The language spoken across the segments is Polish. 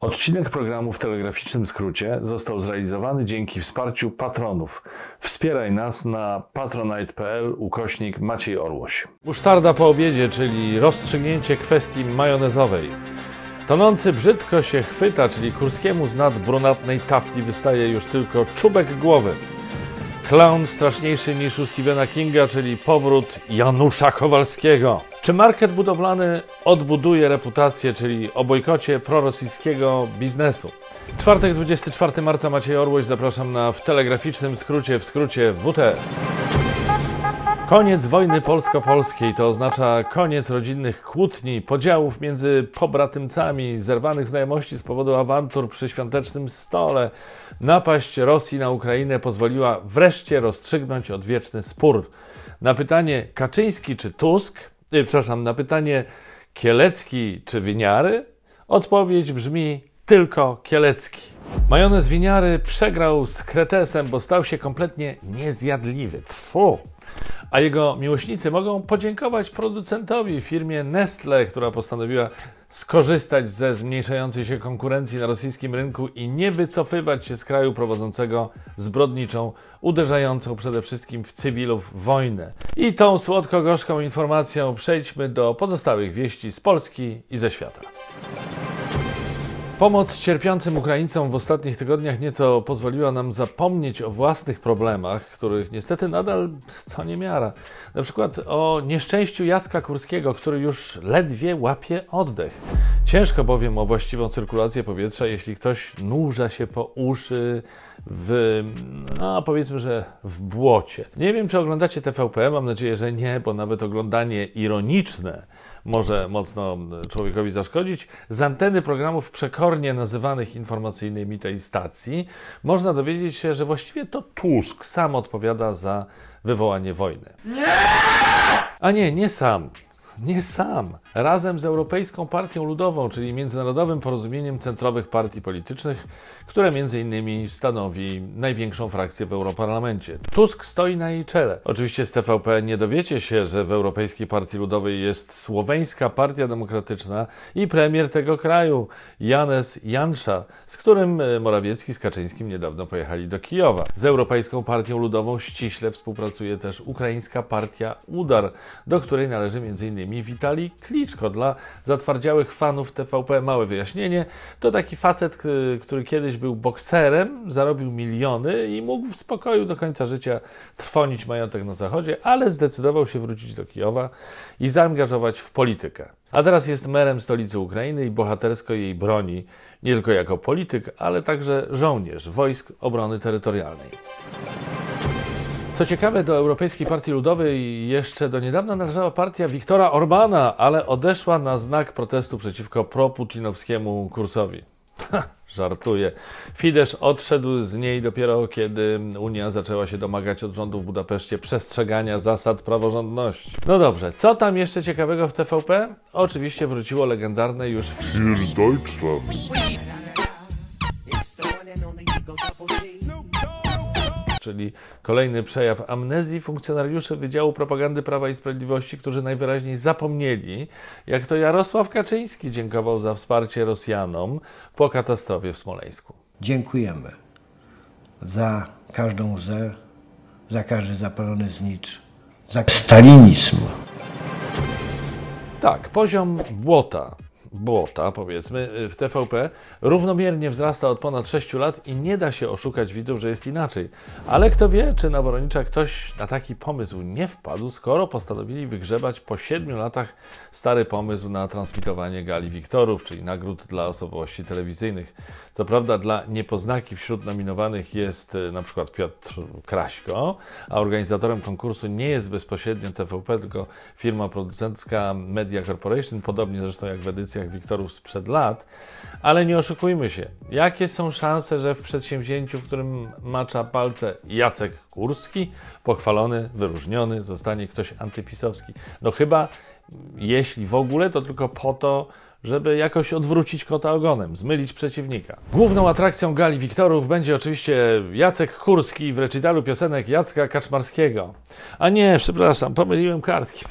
Odcinek programu w telegraficznym skrócie został zrealizowany dzięki wsparciu patronów. Wspieraj nas na patronite.pl/Maciej Orłoś. Musztarda po obiedzie, czyli rozstrzygnięcie kwestii majonezowej. Tonący brzydko się chwyta, czyli Kurskiemu z nad brunatnej tafli wystaje już tylko czubek głowy. Klaun straszniejszy niż u Stephena Kinga, czyli powrót Janusza Kowalskiego. Czy market budowlany odbuduje reputację, czyli o bojkocie prorosyjskiego biznesu? Czwartek, 24 marca, Maciej Orłoś. Zapraszam na w telegraficznym skrócie, w skrócie WTS. Koniec wojny polsko-polskiej to oznacza koniec rodzinnych kłótni, podziałów między pobratymcami, zerwanych znajomości z powodu awantur przy świątecznym stole. Napaść Rosji na Ukrainę pozwoliła wreszcie rozstrzygnąć odwieczny spór. Na pytanie Kaczyński czy Tusk, na pytanie Kielecki czy Winiary, odpowiedź brzmi tylko Kielecki. Majonez Winiary przegrał z Kretesem, bo stał się kompletnie niezjadliwy. Tfu! A jego miłośnicy mogą podziękować producentowi, firmie Nestle, która postanowiła skorzystać ze zmniejszającej się konkurencji na rosyjskim rynku i nie wycofywać się z kraju prowadzącego zbrodniczą, uderzającą przede wszystkim w cywilów wojnę. I tą słodko-gorzką informacją przejdźmy do pozostałych wieści z Polski i ze świata. Pomoc cierpiącym Ukraińcom w ostatnich tygodniach nieco pozwoliła nam zapomnieć o własnych problemach, których niestety nadal co niemiara. Na przykład o nieszczęściu Jacka Kurskiego, który już ledwie łapie oddech. Ciężko bowiem o właściwą cyrkulację powietrza, jeśli ktoś nurza się po uszy powiedzmy, że w błocie. Nie wiem, czy oglądacie TVP, mam nadzieję, że nie, bo nawet oglądanie ironiczne może mocno człowiekowi zaszkodzić. Z anteny programów przekornie nazywanych informacyjnymi tej stacji można dowiedzieć się, że właściwie to Tusk sam odpowiada za wywołanie wojny. A nie sam. Nie sam. Razem z Europejską Partią Ludową, czyli międzynarodowym porozumieniem centrowych partii politycznych, które m.in. stanowi największą frakcję w Europarlamencie. Tusk stoi na jej czele. Oczywiście z TVP nie dowiecie się, że w Europejskiej Partii Ludowej jest Słoweńska Partia Demokratyczna i premier tego kraju, Janez Janša, z którym Morawiecki z Kaczyńskim niedawno pojechali do Kijowa. Z Europejską Partią Ludową ściśle współpracuje też Ukraińska Partia Udar, do której należy m.in. Witalij Kliczko. Dla zatwardziałych fanów TVP małe wyjaśnienie. To taki facet, który kiedyś był bokserem, zarobił miliony i mógł w spokoju do końca życia trwonić majątek na Zachodzie, ale zdecydował się wrócić do Kijowa i zaangażować w politykę. A teraz jest merem stolicy Ukrainy i bohatersko jej broni, nie tylko jako polityk, ale także żołnierz Wojsk Obrony Terytorialnej. Co ciekawe, do Europejskiej Partii Ludowej jeszcze do niedawna należała partia Viktora Orbana, ale odeszła na znak protestu przeciwko proputinowskiemu kursowi. Żartuję. Fidesz odszedł z niej dopiero kiedy Unia zaczęła się domagać od rządu w Budapeszcie przestrzegania zasad praworządności. No dobrze, co tam jeszcze ciekawego w TVP? Oczywiście wróciło legendarne już Wir Deutschland. Czyli kolejny przejaw amnezji funkcjonariuszy Wydziału Propagandy Prawa i Sprawiedliwości, którzy najwyraźniej zapomnieli, jak to Jarosław Kaczyński dziękował za wsparcie Rosjanom po katastrofie w Smoleńsku. Dziękujemy za każdą łzę, za każdy zapalony znicz, za stalinizm. Tak, poziom błota powiedzmy w TVP równomiernie wzrasta od ponad 6 lat i nie da się oszukać widzów, że jest inaczej. Ale kto wie, czy na Woronicza ktoś na taki pomysł nie wpadł, skoro postanowili wygrzebać po 7 latach stary pomysł na transmitowanie gali Wiktorów, czyli nagród dla osobowości telewizyjnych. Co prawda dla niepoznaki wśród nominowanych jest na przykład Piotr Kraśko, a organizatorem konkursu nie jest bezpośrednio TVP, tylko firma producencka Media Corporation, podobnie zresztą jak w edycjach Wiktorów sprzed lat. Ale nie oszukujmy się, jakie są szanse, że w przedsięwzięciu, w którym macza palce Jacek Kurski, pochwalony, wyróżniony, zostanie ktoś antypisowski? No chyba, jeśli w ogóle, to tylko po to, żeby jakoś odwrócić kota ogonem, zmylić przeciwnika. Główną atrakcją gali Wiktorów będzie oczywiście Jacek Kurski w recitalu piosenek Jacka Kaczmarskiego. A nie, przepraszam, pomyliłem kartki.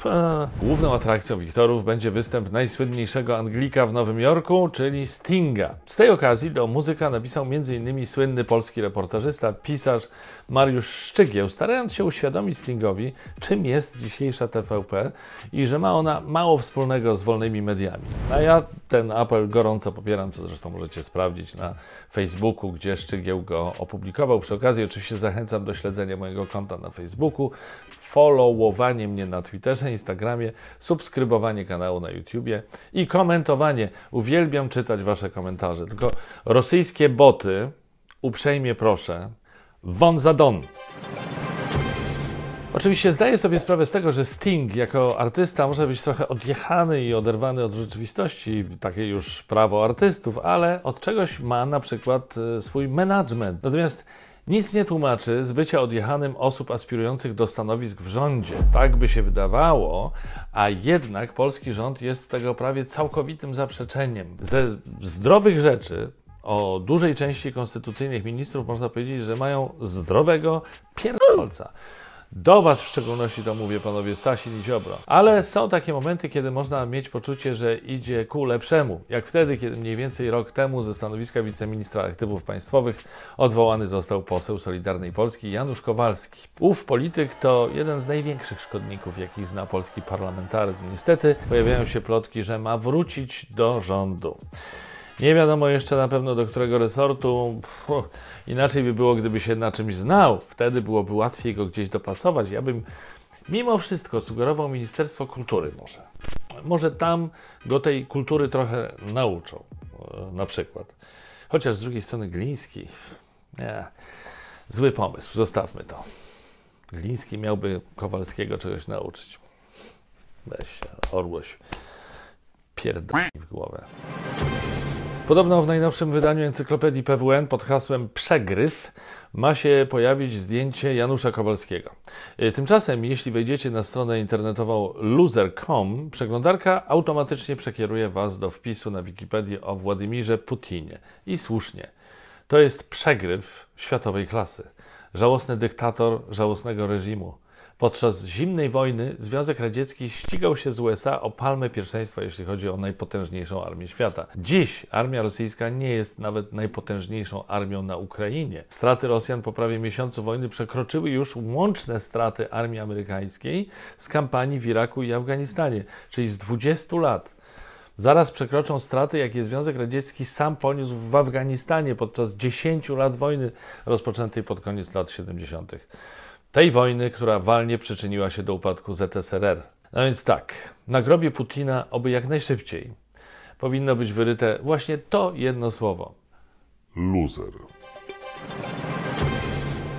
Główną atrakcją Wiktorów będzie występ najsłynniejszego Anglika w Nowym Jorku, czyli Stinga. Z tej okazji do muzyka napisał m.in. słynny polski reportażysta, pisarz Mariusz Szczygieł, starając się uświadomić Stingowi, czym jest dzisiejsza TVP i że ma ona mało wspólnego z wolnymi mediami. A ja ten apel gorąco popieram, co zresztą możecie sprawdzić na Facebooku, gdzie Szczygieł go opublikował. Przy okazji oczywiście zachęcam do śledzenia mojego konta na Facebooku, followowanie mnie na Twitterze, Instagramie, subskrybowanie kanału na YouTubie i komentowanie. Uwielbiam czytać wasze komentarze. Tylko rosyjskie boty, uprzejmie proszę, won za Don. Oczywiście zdaję sobie sprawę z tego, że Sting jako artysta może być trochę odjechany i oderwany od rzeczywistości, takie już prawo artystów, ale od czegoś ma na przykład swój management. Natomiast nic nie tłumaczy z bycia odjechanym osób aspirujących do stanowisk w rządzie. Tak by się wydawało, a jednak polski rząd jest tego prawie całkowitym zaprzeczeniem. Ze zdrowych rzeczy o dużej części konstytucyjnych ministrów można powiedzieć, że mają zdrowego pierdolca. Do was w szczególności to mówię, panowie Sasin i Ziobro. Ale są takie momenty, kiedy można mieć poczucie, że idzie ku lepszemu. Jak wtedy, kiedy mniej więcej rok temu ze stanowiska wiceministra aktywów państwowych odwołany został poseł Solidarnej Polski Janusz Kowalski. Ów polityk to jeden z największych szkodników, jakich zna polski parlamentaryzm. Niestety pojawiają się plotki, że ma wrócić do rządu. Nie wiadomo jeszcze na pewno do którego resortu. Inaczej by było, gdyby się na czymś znał. Wtedy byłoby łatwiej go gdzieś dopasować. Ja bym mimo wszystko sugerował Ministerstwo Kultury może. Może tam go tej kultury trochę nauczą. Na przykład. Chociaż z drugiej strony Gliński. Nie. Zły pomysł. Zostawmy to. Gliński miałby Kowalskiego czegoś nauczyć. Weź się, orłoś. Pierdolę w głowę. Podobno w najnowszym wydaniu encyklopedii PWN pod hasłem Przegryw ma się pojawić zdjęcie Janusza Kowalskiego. Tymczasem, jeśli wejdziecie na stronę internetową loser.com, przeglądarka automatycznie przekieruje was do wpisu na Wikipedii o Władimirze Putinie. I słusznie. To jest przegryw światowej klasy. Żałosny dyktator żałosnego reżimu. Podczas zimnej wojny Związek Radziecki ścigał się z USA o palmę pierwszeństwa, jeśli chodzi o najpotężniejszą armię świata. Dziś armia rosyjska nie jest nawet najpotężniejszą armią na Ukrainie. Straty Rosjan po prawie miesiącu wojny przekroczyły już łączne straty armii amerykańskiej z kampanii w Iraku i Afganistanie, czyli z 20 lat. Zaraz przekroczą straty, jakie Związek Radziecki sam poniósł w Afganistanie podczas 10 lat wojny rozpoczętej pod koniec lat 70. Tej wojny, która walnie przyczyniła się do upadku ZSRR. No więc tak, na grobie Putina oby jak najszybciej powinno być wyryte właśnie to jedno słowo. Loser.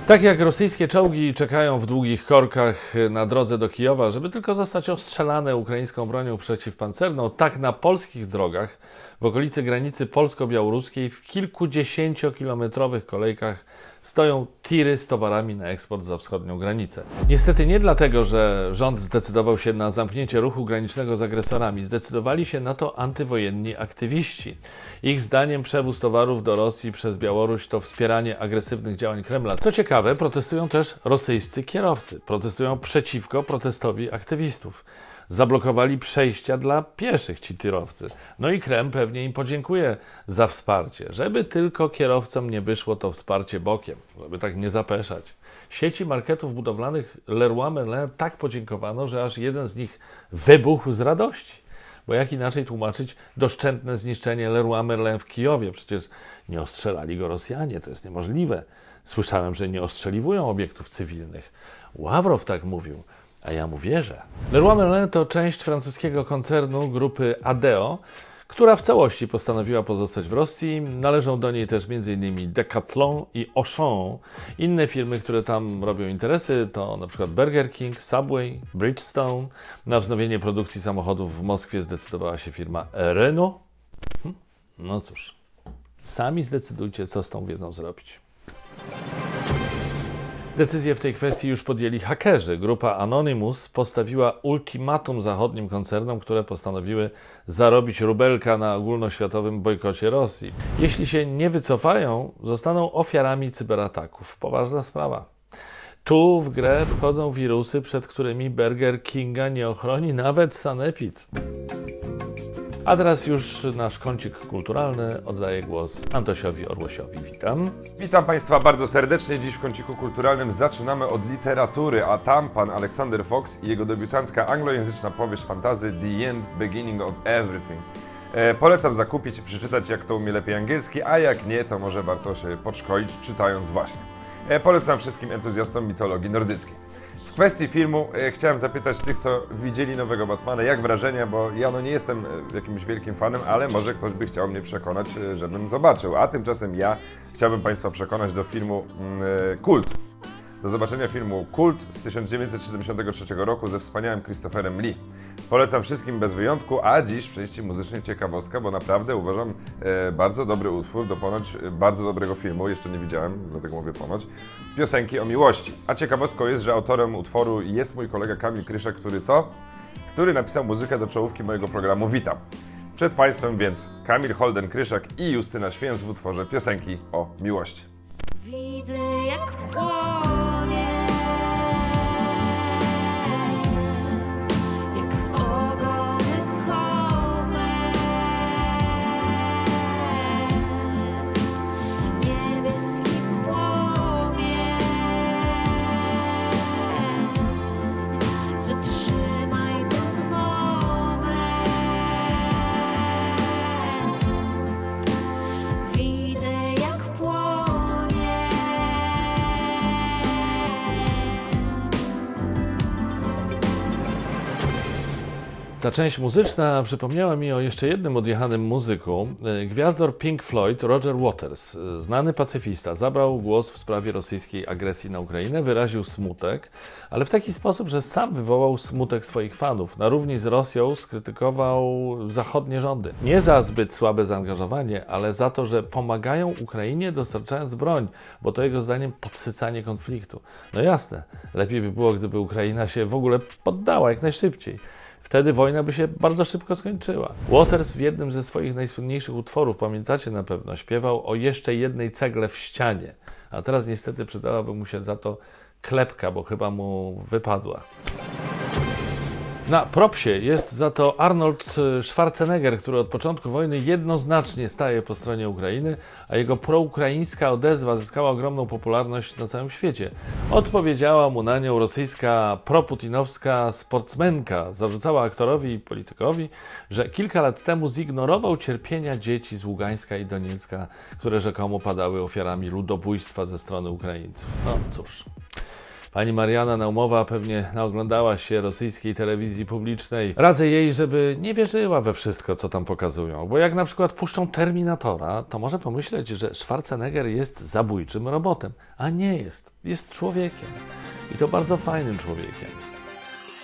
Tak jak rosyjskie czołgi czekają w długich korkach na drodze do Kijowa, żeby tylko zostać ostrzelane ukraińską bronią przeciwpancerną, tak na polskich drogach w okolicy granicy polsko-białoruskiej w kilkudziesięciokilometrowych kolejkach stoją tiry z towarami na eksport za wschodnią granicę. Niestety nie dlatego, że rząd zdecydował się na zamknięcie ruchu granicznego z agresorami. Zdecydowali się na to antywojenni aktywiści. Ich zdaniem przewóz towarów do Rosji przez Białoruś to wspieranie agresywnych działań Kremla. Co ciekawe, protestują też rosyjscy kierowcy. Protestują przeciwko protestowi aktywistów. Zablokowali przejścia dla pieszych ci tirowcy. No i Kreml pewnie im podziękuje za wsparcie. Żeby tylko kierowcom nie wyszło to wsparcie bokiem, żeby tak nie zapeszać. Sieci marketów budowlanych Leroy Merlin tak podziękowano, że aż jeden z nich wybuchł z radości. Bo jak inaczej tłumaczyć doszczętne zniszczenie Leroy Merlin w Kijowie? Przecież nie ostrzelali go Rosjanie, to jest niemożliwe. Słyszałem, że nie ostrzeliwują obiektów cywilnych. Ławrow tak mówił. A ja mu wierzę. Leroy Merlin to część francuskiego koncernu grupy Adeo, która w całości postanowiła pozostać w Rosji. Należą do niej też m.in. Decathlon i Auchan. Inne firmy, które tam robią interesy, to np. Burger King, Subway, Bridgestone. Na wznowienie produkcji samochodów w Moskwie zdecydowała się firma Renault. No cóż, sami zdecydujcie, co z tą wiedzą zrobić. Decyzję w tej kwestii już podjęli hakerzy. Grupa Anonymous postawiła ultimatum zachodnim koncernom, które postanowiły zarobić rubelka na ogólnoświatowym bojkocie Rosji. Jeśli się nie wycofają, zostaną ofiarami cyberataków. Poważna sprawa. Tu w grę wchodzą wirusy, przed którymi Burger Kinga nie ochroni nawet sanepid. A teraz już nasz kącik kulturalny. Oddaję głos Antosiowi Orłosiowi. Witam. Witam Państwa bardzo serdecznie. Dziś w kąciku kulturalnym zaczynamy od literatury, a tam pan Alexander Fox i jego debiutancka anglojęzyczna powieść fantasy The End, Beginning of Everything. Polecam zakupić, przeczytać, jak to umie lepiej angielski, a jak nie, to może warto się podszkolić czytając właśnie. Polecam wszystkim entuzjastom mitologii nordyckiej. W kwestii filmu chciałem zapytać tych, co widzieli nowego Batmana, jak wrażenia, bo ja nie jestem jakimś wielkim fanem, ale może ktoś by chciał mnie przekonać, żebym zobaczył. A tymczasem ja chciałbym Państwa przekonać do filmu Kult. Do zobaczenia filmu Kult z 1973 roku ze wspaniałym Christopherem Lee. Polecam wszystkim bez wyjątku, a dziś w części muzycznej ciekawostka, bo naprawdę uważam bardzo dobry utwór do ponoć bardzo dobrego filmu, jeszcze nie widziałem, dlatego mówię ponoć, Piosenki o miłości. A ciekawostką jest, że autorem utworu jest mój kolega Kamil Kryszak, który napisał muzykę do czołówki mojego programu Witam. Przed Państwem więc Kamil Holden Kryszak i Justyna Święc w utworze Piosenki o miłości. Widzę, jak płonie, jak ogony komet, niebieski płomień, zatrzymaj ten moment. Widzę, jak płonie. Ta część muzyczna przypomniała mi o jeszcze jednym odjechanym muzyku. Gwiazdor Pink Floyd Roger Waters, znany pacyfista, zabrał głos w sprawie rosyjskiej agresji na Ukrainę, wyraził smutek, ale w taki sposób, że sam wywołał smutek swoich fanów. Na równi z Rosją skrytykował zachodnie rządy. Nie za zbyt słabe zaangażowanie, ale za to, że pomagają Ukrainie dostarczając broń, bo to jego zdaniem podsycanie konfliktu. No jasne, lepiej by było, gdyby Ukraina się w ogóle poddała jak najszybciej. Wtedy wojna by się bardzo szybko skończyła. Waters w jednym ze swoich najsłynniejszych utworów, pamiętacie na pewno, śpiewał o jeszcze jednej cegle w ścianie. A teraz niestety przydałaby mu się za to klepka, bo chyba mu wypadła. Na propsie jest za to Arnold Schwarzenegger, który od początku wojny jednoznacznie staje po stronie Ukrainy, a jego proukraińska odezwa zyskała ogromną popularność na całym świecie. Odpowiedziała mu na nią rosyjska proputinowska sportsmenka. Zarzucała aktorowi i politykowi, że kilka lat temu zignorował cierpienia dzieci z Ługańska i Doniecka, które rzekomo padały ofiarami ludobójstwa ze strony Ukraińców. No cóż. Pani Mariana Naumowa pewnie naoglądała się rosyjskiej telewizji publicznej. Radzę jej, żeby nie wierzyła we wszystko, co tam pokazują, bo jak na przykład puszczą Terminatora, to może pomyśleć, że Schwarzenegger jest zabójczym robotem, a nie jest. Jest człowiekiem. I to bardzo fajnym człowiekiem.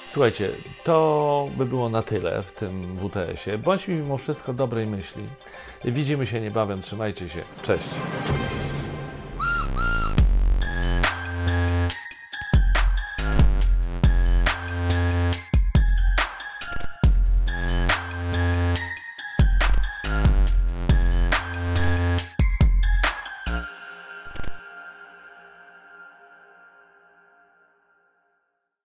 Słuchajcie, to by było na tyle w tym WTS-ie. Bądźmy mimo wszystko dobrej myśli. Widzimy się niebawem. Trzymajcie się. Cześć.